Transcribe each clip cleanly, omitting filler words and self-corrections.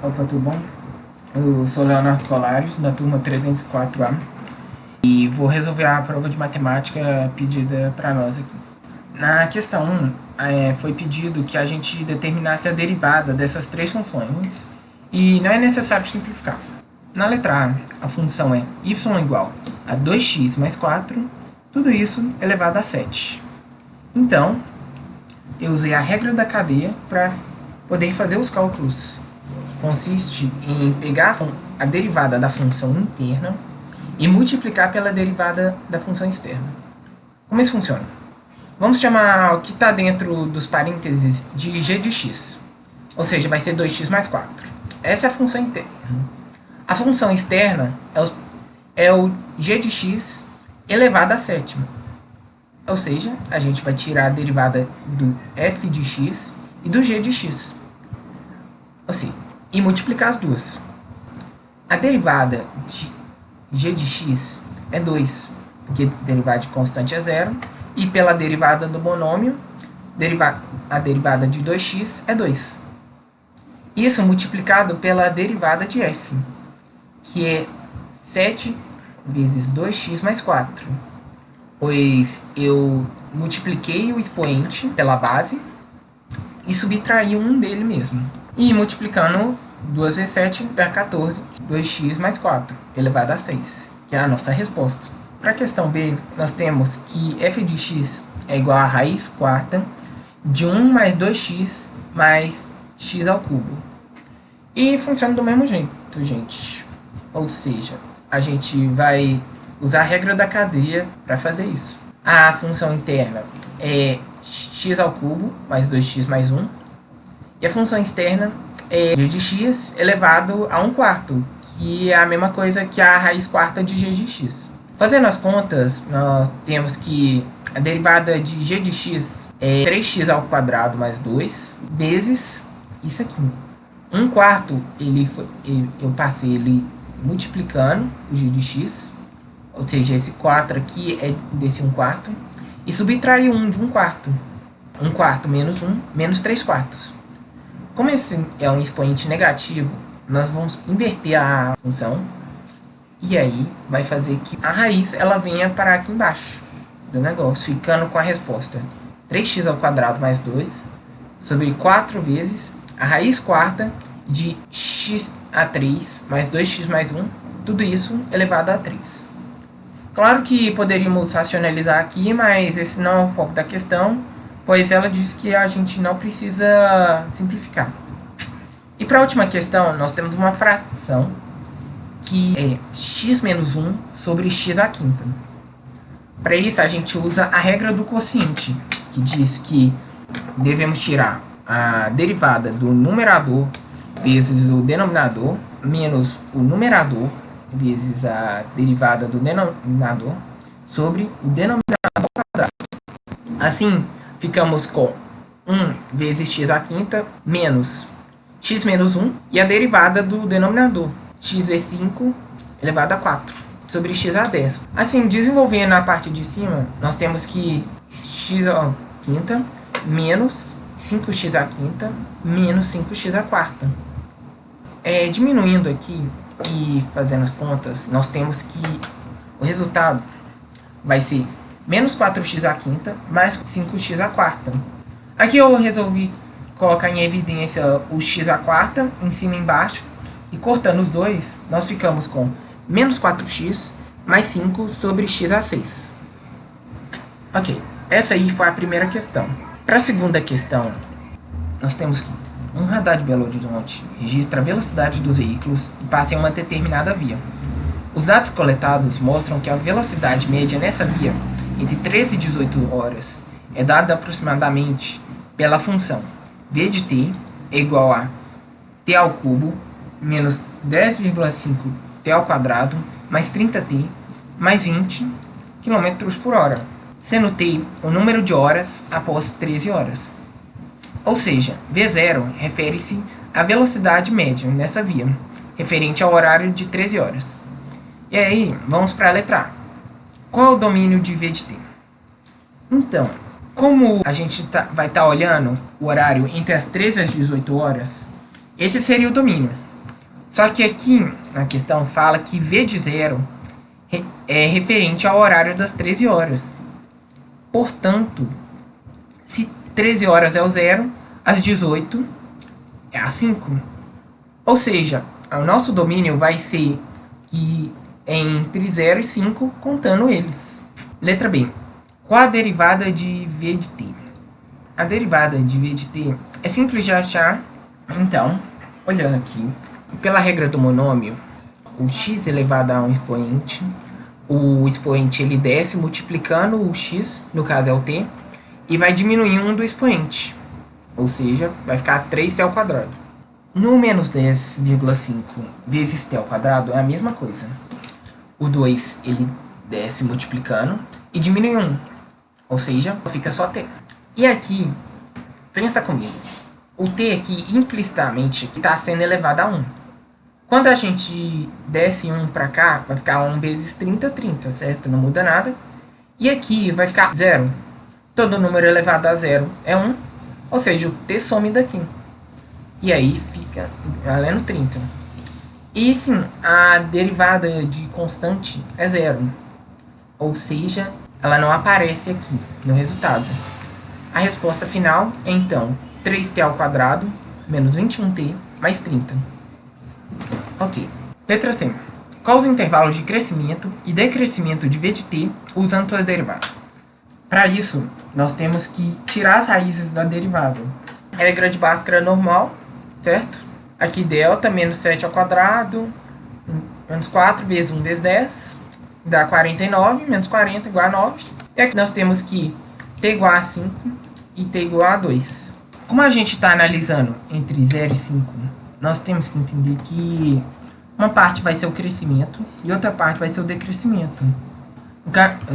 Opa, tudo bom? Eu sou Leonardo Colares, da turma 304A, e vou resolver a prova de matemática pedida para nós aqui. Na questão 1, foi pedido que a gente determinasse a derivada dessas três funções, e não é necessário simplificar. Na letra a função é y igual a 2x mais 4, tudo isso elevado a 7. Então, eu usei a regra da cadeia para poder fazer os cálculos. Consiste em pegar a derivada da função interna e multiplicar pela derivada da função externa. Como isso funciona? Vamos chamar o que está dentro dos parênteses de g de x, ou seja, vai ser 2x mais 4. Essa é a função interna. A função externa é o g de x elevado a sétima, ou seja, a gente vai tirar a derivada do f de x e do g de x, ou seja, e multiplicar as duas. A derivada de g de x é 2, porque derivada de constante é 0, e pela derivada do monômio, a derivada de 2x é 2. Isso multiplicado pela derivada de f, que é 7 vezes 2x mais 4, pois eu multipliquei o expoente pela base e subtraí um dele mesmo. E multiplicando 2 vezes 7 dá 14, 2x mais 4, elevado a 6, que é a nossa resposta. Para a questão B, nós temos que f de x é igual a raiz quarta de 1 mais 2x mais x ao cubo. E funciona do mesmo jeito, gente. Ou seja, a gente vai usar a regra da cadeia para fazer isso. A função interna é x ao cubo mais 2x mais 1. E a função externa é g de x elevado a 1 quarto, que é a mesma coisa que a raiz quarta de g de x. Fazendo as contas, nós temos que a derivada de g de x é 3x ao quadrado mais 2, vezes isso aqui. 1 quarto, eu passei ele multiplicando o g de x, ou seja, esse 4 aqui é desse 1 quarto, e subtrair 1 de 1 quarto. 1 quarto menos 1, menos 3 quartos. Como esse é um expoente negativo, nós vamos inverter a função, e aí vai fazer que a raiz ela venha parar aqui embaixo do negócio, ficando com a resposta 3x ao quadrado mais 2, sobre 4 vezes a raiz quarta de x a 3 mais 2x mais 1, tudo isso elevado a 3. Claro que poderíamos racionalizar aqui, mas esse não é o foco da questão, pois ela diz que a gente não precisa simplificar. E para a última questão, nós temos uma fração que é x menos 1 sobre x à quinta. Para isso, a gente usa a regra do quociente, que diz que devemos tirar a derivada do numerador vezes o denominador, menos o numerador vezes a derivada do denominador sobre o denominador quadrado. Assim, ficamos com 1 vezes x à quinta menos x menos 1 e a derivada do denominador, x vezes 5 elevado a 4, sobre x a 10. Assim, desenvolvendo a parte de cima, nós temos que x à quinta menos 5x à quinta menos 5x à quarta. Diminuindo aqui e fazendo as contas, nós temos que o resultado vai ser menos 4x à quinta mais 5x à quarta. Aqui eu resolvi colocar em evidência o x à quarta em cima e embaixo, e cortando os dois, nós ficamos com menos 4x mais 5 sobre x a 6. Ok, essa aí foi a primeira questão. Para a segunda questão, nós temos que um radar de Belo Horizonte registra a velocidade dos veículos que passam em uma determinada via. Os dados coletados mostram que a velocidade média nessa via, entre 13 e 18 horas, é dada aproximadamente pela função v de t é igual a t ao cubo menos 10,5 t ao quadrado mais 30t mais 20 km por hora, sendo t o número de horas após 13 horas. Ou seja, V0 refere-se à velocidade média nessa via, referente ao horário de 13 horas. E aí, vamos para a letra A. Qual é o domínio de V de t? Então, como a gente vai estar olhando o horário entre as 13 e as 18 horas, esse seria o domínio. Só que aqui a questão fala que V de zero é referente ao horário das 13 horas. Portanto, se 13 horas é o zero, às 18 é a 5. Ou seja, o nosso domínio vai ser que é entre 0 e 5, contando eles. Letra B. Qual a derivada de V de t? A derivada de V de t é simples de achar. Então, olhando aqui, pela regra do monômio, o x elevado a um expoente, o expoente ele desce multiplicando o x, no caso é o t, e vai diminuindo do expoente, ou seja, vai ficar 3t ao quadrado. No menos 10,5 vezes t ao quadrado é a mesma coisa. O 2 ele desce multiplicando e diminui 1, ou seja, fica só t. E aqui, pensa comigo, o t aqui implicitamente está sendo elevado a 1. Quando a gente desce 1 para cá, vai ficar 1 vezes 30, 30, certo? Não muda nada. E aqui vai ficar 0. Todo número elevado a 0 é 1, ou seja, o t some daqui. E aí fica valendo 30. E sim, a derivada de constante é 0. Ou seja, ela não aparece aqui no resultado. A resposta final é então 3t ao quadrado menos 21t mais 30. Ok. Letra C. Quais os intervalos de crescimento e decrescimento de V de t usando a derivada? Para isso, nós temos que tirar as raízes da derivada. Regra de Bhaskara normal, certo? Aqui delta menos 7 ao quadrado, menos 4 vezes 1 vezes 10, dá 49, menos 40 igual a 9. E aqui nós temos que t igual a 5 e t igual a 2. Como a gente está analisando entre 0 e 5, nós temos que entender que uma parte vai ser o crescimento e outra parte vai ser o decrescimento.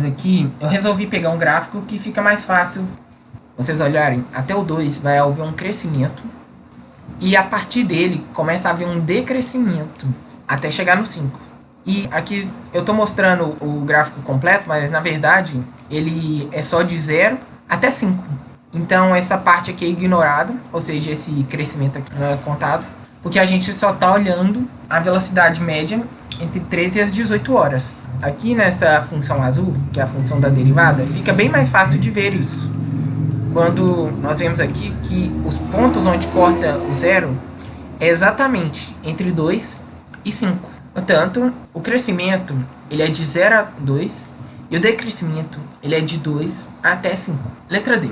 Aqui eu resolvi pegar um gráfico que fica mais fácil vocês olharem. Até o 2 vai haver um crescimento e a partir dele começa a haver um decrescimento até chegar no 5. E aqui eu estou mostrando o gráfico completo, mas na verdade ele é só de 0 até 5. Então essa parte aqui é ignorada, ou seja, esse crescimento aqui não é contado, porque a gente só está olhando a velocidade média entre 13 e as 18 horas. Aqui nessa função azul, que é a função da derivada, fica bem mais fácil de ver isso. Quando nós vemos aqui que os pontos onde corta o zero é exatamente entre 2 e 5. Portanto, o crescimento ele é de 0 a 2 e o decrescimento ele é de 2 até 5. Letra D.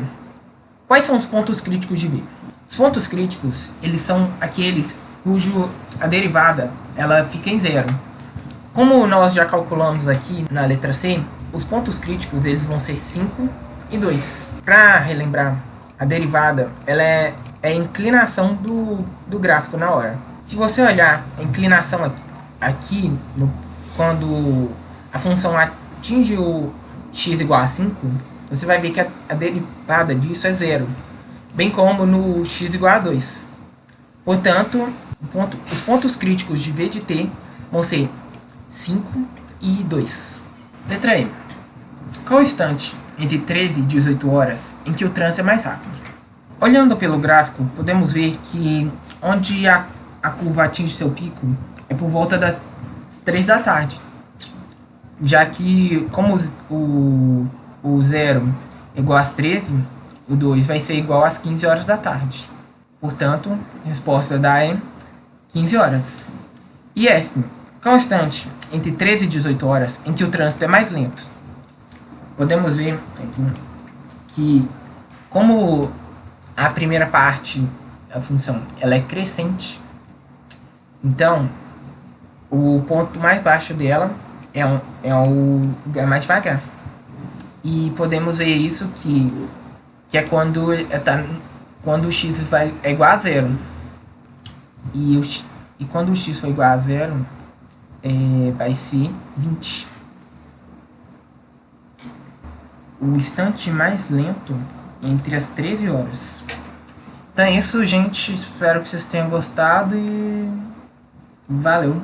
Quais são os pontos críticos de V? Os pontos críticos, eles são aqueles cujo a derivada ela fica em 0. Como nós já calculamos aqui na letra C, os pontos críticos eles vão ser 5 e 2. Para relembrar, a derivada ela é a inclinação do gráfico na hora. Se você olhar a inclinação aqui quando a função atinge o x igual a 5, você vai ver que a derivada disso é 0. Bem como no x igual a 2. Portanto, os pontos críticos de V de t vão ser 5 e 2. Letra E. Qual o instante entre 13 e 18 horas em que o trânsito é mais rápido? Olhando pelo gráfico, podemos ver que onde a curva atinge seu pico é por volta das 3 da tarde. Já que, como o 0 é igual às 13, o 2 vai ser igual às 15 horas da tarde. Portanto, a resposta da é 15 horas. E F. Qual o instante entre 13 e 18 horas em que o trânsito é mais lento? Podemos ver aqui que, como a primeira parte da função ela é crescente, então o ponto mais baixo dela é o lugar mais devagar. E podemos ver isso que é quando o x é igual a 0. E quando o x for igual a 0, vai ser 20. O instante mais lento entre as 13 horas. Então é isso, gente. Espero que vocês tenham gostado e valeu!